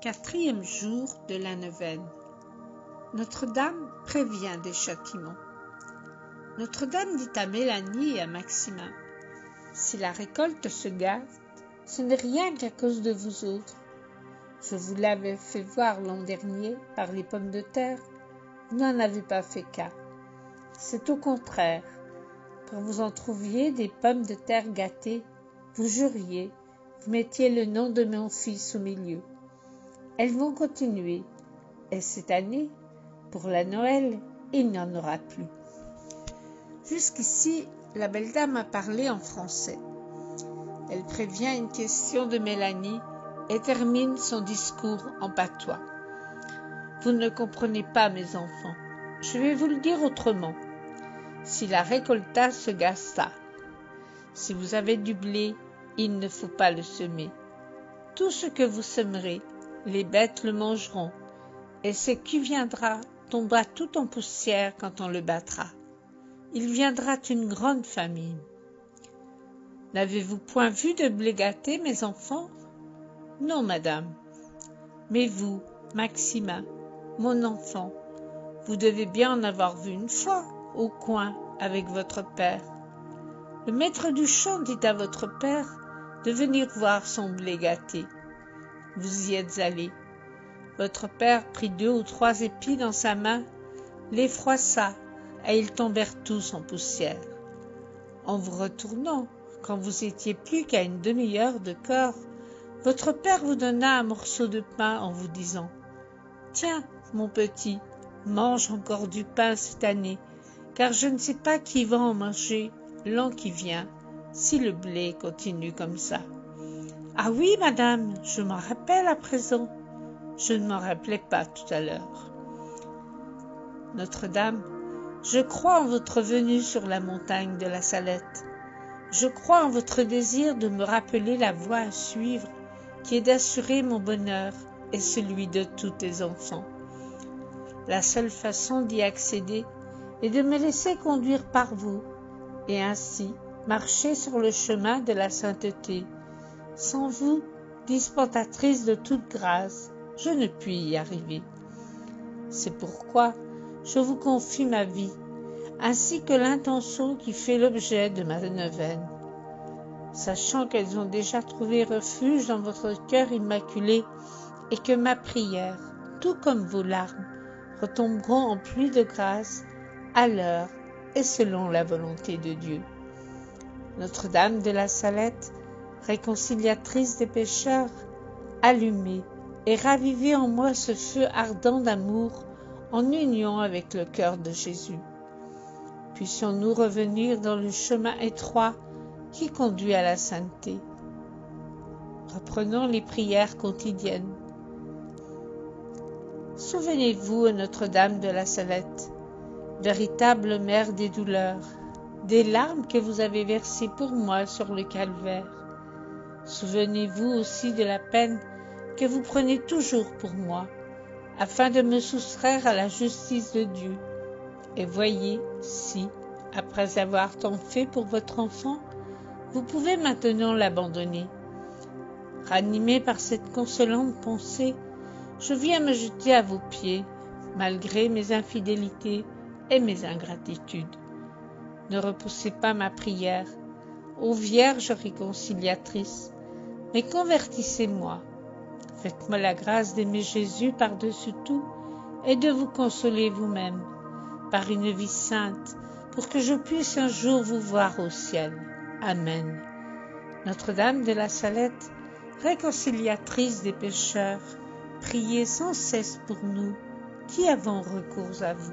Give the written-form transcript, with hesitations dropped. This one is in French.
Quatrième jour de la neuvaine. Notre-Dame prévient des châtiments. Notre-Dame dit à Mélanie et à Maximin: si la récolte se gâte, ce n'est rien qu'à cause de vous autres. Je vous l'avais fait voir l'an dernier par les pommes de terre, vous n'en avez pas fait cas. C'est au contraire, quand vous en trouviez des pommes de terre gâtées, vous juriez, vous mettiez le nom de mon fils au milieu. Elles vont continuer, et cette année, pour la Noël, il n'y en aura plus. Jusqu'ici, la belle dame a parlé en français. Elle prévient une question de Mélanie et termine son discours en patois. Vous ne comprenez pas, mes enfants. Je vais vous le dire autrement. Si la récolta se gâta, si vous avez du blé, il ne faut pas le semer. Tout ce que vous semerez, les bêtes le mangeront, et ce qui viendra tombera tout en poussière quand on le battra. Il viendra une grande famine. N'avez-vous point vu de blé gâté, mes enfants? Non, madame. Mais vous, Maximin, mon enfant, vous devez bien en avoir vu une fois, au coin, avec votre père. Le maître du champ dit à votre père de venir voir son blé gâté. Vous y êtes allé. Votre père prit 2 ou 3 épis dans sa main, les froissa, et ils tombèrent tous en poussière. En vous retournant, quand vous étiez plus qu'à une demi-heure de corps, votre père vous donna un morceau de pain en vous disant: « Tiens, mon petit, mange encore du pain cette année, car je ne sais pas qui va en manger l'an qui vient, si le blé continue comme ça. » Ah oui, madame, je m'en rappelle à présent. Je ne m'en rappelais pas tout à l'heure. Notre-Dame, je crois en votre venue sur la montagne de la Salette. Je crois en votre désir de me rappeler la voie à suivre, qui est d'assurer mon bonheur et celui de tous tes enfants. La seule façon d'y accéder est de me laisser conduire par vous, et ainsi marcher sur le chemin de la sainteté. Sans vous, dispensatrice de toute grâce, je ne puis y arriver. C'est pourquoi je vous confie ma vie, ainsi que l'intention qui fait l'objet de ma neuvaine. Sachant qu'elles ont déjà trouvé refuge dans votre cœur immaculé et que ma prière, tout comme vos larmes, retomberont en pluie de grâce à l'heure et selon la volonté de Dieu. Notre-Dame de la Salette, réconciliatrice des pécheurs, allumez et ravivez en moi ce feu ardent d'amour en union avec le cœur de Jésus. Puissions-nous revenir dans le chemin étroit qui conduit à la sainteté. Reprenons les prières quotidiennes. Souvenez-vous, Notre-Dame de la Salette, véritable mère des douleurs, des larmes que vous avez versées pour moi sur le calvaire. Souvenez-vous aussi de la peine que vous prenez toujours pour moi, afin de me soustraire à la justice de Dieu. Et voyez si, après avoir tant fait pour votre enfant, vous pouvez maintenant l'abandonner. Ranimé par cette consolante pensée, je viens me jeter à vos pieds, malgré mes infidélités et mes ingratitudes. Ne repoussez pas ma prière, ô Vierge réconciliatrice, mais convertissez-moi. Faites-moi la grâce d'aimer Jésus par-dessus tout et de vous consoler vous-même par une vie sainte pour que je puisse un jour vous voir au ciel. Amen. Notre-Dame de la Salette, réconciliatrice des pécheurs, priez sans cesse pour nous qui avons recours à vous.